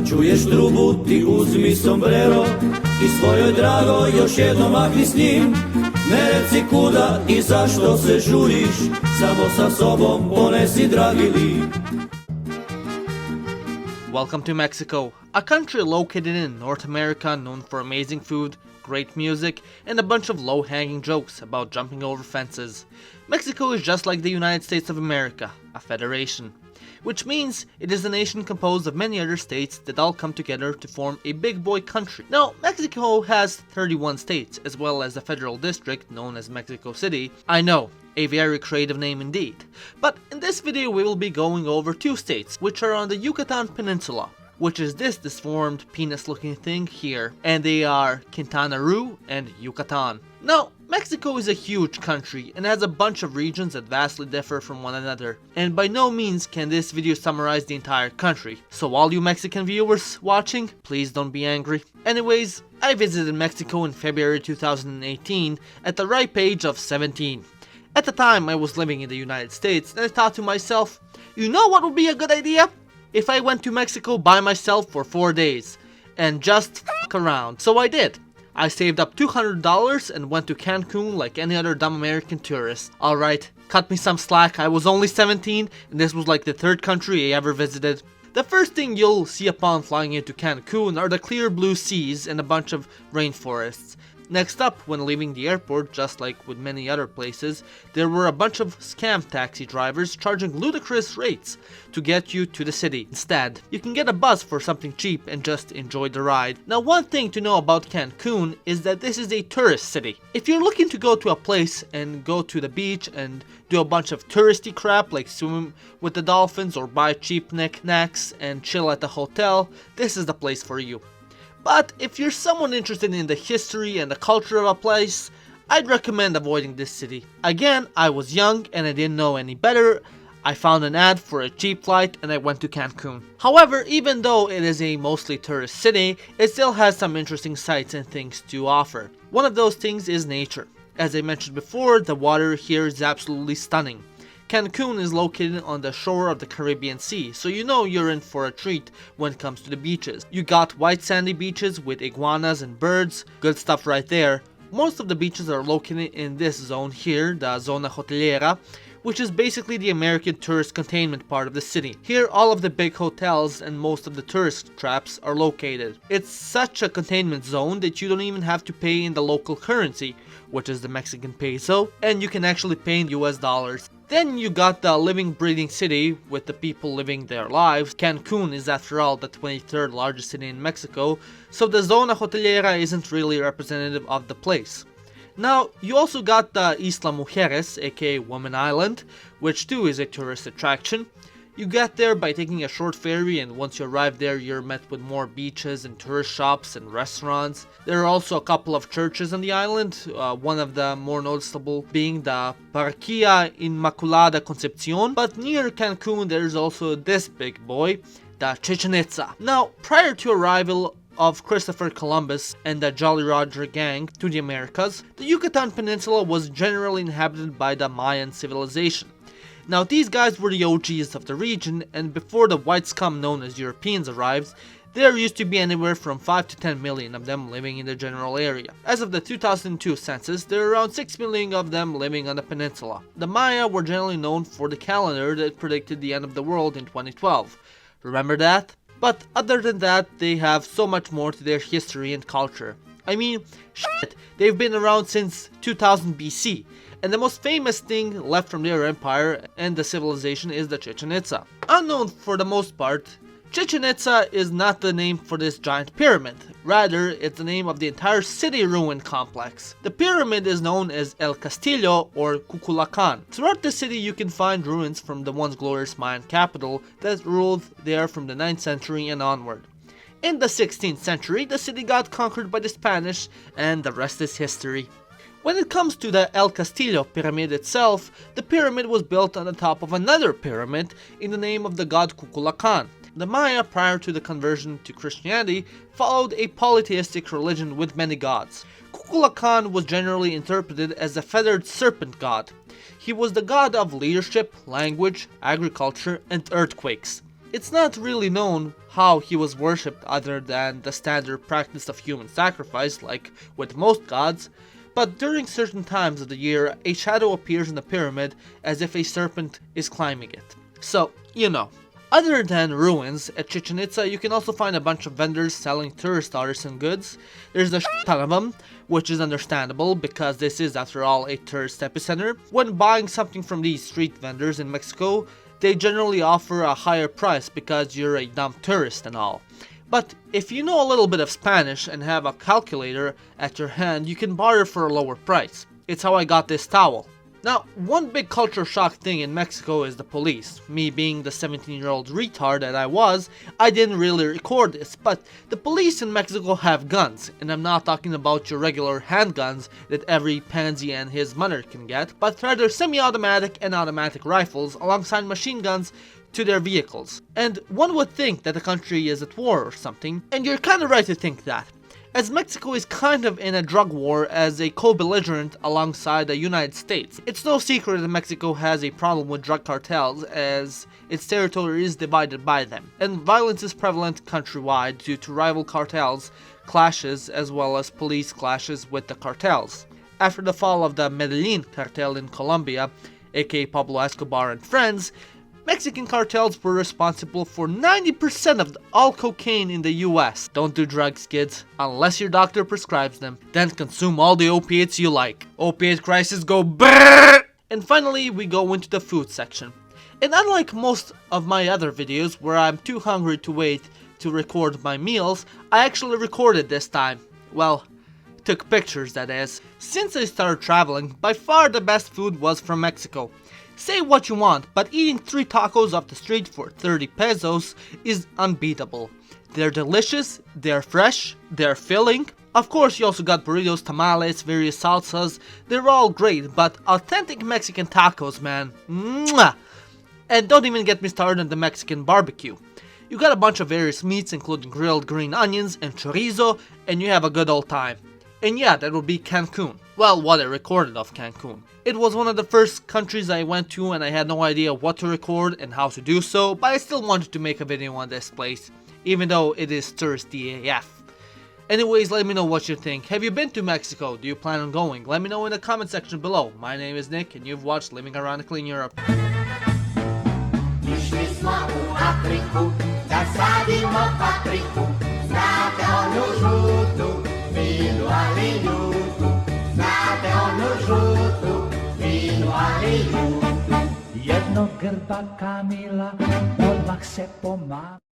čuješ trubu, ti uzmi sombrero i svojoj dragoj još jednom mahni s njim. Ne reci kuda i zašto se žuriš, samo sa sobom ponesi dragi lik. Welcome to Mexico, a country located in North America known for amazing food, great music, and a bunch of low-hanging jokes about jumping over fences. Mexico is just like the United States of America, a federation, which means it is a nation composed of many other states that all come together to form a big boy country. Now, Mexico has 31 states, as well as a federal district known as Mexico City. I know, a very creative name indeed. But in this video we will be going over two states, which are on the Yucatan Peninsula, which is this disformed penis-looking thing here, and they are Quintana Roo and Yucatan. Now, Mexico is a huge country and has a bunch of regions that vastly differ from one another, and by no means can this video summarize the entire country, so all you Mexican viewers watching, please don't be angry. Anyways, I visited Mexico in February 2018 at the ripe age of 17. At the time I was living in the United States, and I thought to myself, you know what would be a good idea? If I went to Mexico by myself for 4 days and just f**k around. So I did. I saved up $200 and went to Cancun like any other dumb American tourist. Alright, cut me some slack, I was only 17 and this was like the third country I ever visited. The first thing you'll see upon flying into Cancun are the clear blue seas and a bunch of rainforests. Next up, when leaving the airport, just like with many other places, there were a bunch of scam taxi drivers charging ludicrous rates to get you to the city. Instead, you can get a bus for something cheap and just enjoy the ride. Now, one thing to know about Cancun is that this is a tourist city. If you're looking to go to a place and go to the beach and do a bunch of touristy crap like swim with the dolphins or buy cheap knickknacks and chill at the hotel, this is the place for you. But if you're someone interested in the history and the culture of a place, I'd recommend avoiding this city. Again, I was young and I didn't know any better. I found an ad for a cheap flight and I went to Cancun. However, even though it is a mostly tourist city, it still has some interesting sights and things to offer. One of those things is nature. As I mentioned before, the water here is absolutely stunning. Cancun is located on the shore of the Caribbean Sea, so you know you're in for a treat when it comes to the beaches. You got white sandy beaches with iguanas and birds, good stuff right there. Most of the beaches are located in this zone here, the Zona Hotelera, which is basically the American tourist containment part of the city. Here all of the big hotels and most of the tourist traps are located. It's such a containment zone that you don't even have to pay in the local currency, which is the Mexican peso, and you can actually pay in US dollars. Then you got the living, breathing city with the people living their lives. Cancun is after all the 23rd largest city in Mexico, so the Zona Hotelera isn't really representative of the place. Now, you also got the Isla Mujeres, aka Woman Island, which too is a tourist attraction. You get there by taking a short ferry, and once you arrive there you're met with more beaches and tourist shops and restaurants. There are also a couple of churches on the island, one of the more noticeable being the Parroquia Inmaculada Concepcion, but near Cancun there's also this big boy, the Chechen Itza. Now, prior to arrival of Christopher Columbus and the Jolly Roger gang to the Americas, the Yucatan Peninsula was generally inhabited by the Mayan civilization. Now, these guys were the OGs of the region, and before the white scum known as Europeans arrived, there used to be anywhere from 5 to 10 million of them living in the general area. As of the 2002 census, there are around 6 million of them living on the peninsula. The Maya were generally known for the calendar that predicted the end of the world in 2012. Remember that? But other than that, they have so much more to their history and culture. I mean, shit, they've been around since 2000 BC. And the most famous thing left from their empire and the civilization is the Chechen Itza. Unknown for the most part, Chechen Itza is not the name for this giant pyramid. Rather, it's the name of the entire city ruin complex. The pyramid is known as El Castillo or Cuculacán. Throughout the city you can find ruins from the once glorious Mayan capital that ruled there from the 9th century and onward. In the 16th century, the city got conquered by the Spanish, and the rest is history. When it comes to the El Castillo Pyramid itself, the pyramid was built on the top of another pyramid in the name of the god Cuculacán. The Maya, prior to the conversion to Christianity, followed a polytheistic religion with many gods. Cuculacán was generally interpreted as a feathered serpent god. He was the god of leadership, language, agriculture, and earthquakes. It's not really known how he was worshipped other than the standard practice of human sacrifice, like with most gods, but during certain times of the year, a shadow appears in the pyramid as if a serpent is climbing it. So, you know. Other than ruins, at Chechen Itza you can also find a bunch of vendors selling tourist artisan goods. There's a ton of them, which is understandable because this is after all a tourist epicenter. When buying something from these street vendors in Mexico, they generally offer a higher price because you're a dumb tourist and all. But if you know a little bit of Spanish and have a calculator at your hand, you can barter for a lower price. It's how I got this towel. Now, one big culture shock thing in Mexico is the police. Me being the 17-year-old retard that I was, I didn't really record this, but the police in Mexico have guns, and I'm not talking about your regular handguns that every pansy and his mother can get, but rather semi-automatic and automatic rifles alongside machine guns to their vehicles. And one would think that the country is at war or something, and you're kinda right to think that, as Mexico is kind of in a drug war as a co-belligerent alongside the United States. It's no secret that Mexico has a problem with drug cartels as its territory is divided by them, and violence is prevalent countrywide due to rival cartels clashes as well as police clashes with the cartels. After the fall of the Medellin cartel in Colombia, aka Pablo Escobar and friends, Mexican cartels were responsible for 90% of all cocaine in the US. Don't do drugs, kids, unless your doctor prescribes them. Then consume all the opiates you like. Opiate crisis go brrrr! And finally, we go into the food section. And unlike most of my other videos where I'm too hungry to wait to record my meals, I actually recorded this time. Well, took pictures, that is. Since I started traveling, by far the best food was from Mexico. Say what you want, but eating 3 tacos off the street for 30 pesos is unbeatable. They're delicious, they're fresh, they're filling. Of course, you also got burritos, tamales, various salsas. They're all great, but authentic Mexican tacos, man. Mwah! And don't even get me started on the Mexican barbecue. You got a bunch of various meats, including grilled green onions and chorizo, and you have a good old time. And yeah, that would be Cancun. Well, what I recorded of Cancun. It was one of the first countries I went to and I had no idea what to record and how to do so, but I still wanted to make a video on this place, even though it is touristy AF. Anyways, let me know what you think. Have you been to Mexico? Do you plan on going? Let me know in the comment section below. My name is Nick and you've watched Living Ironically in Europe. Jednog grba Kamila odmah se pomama.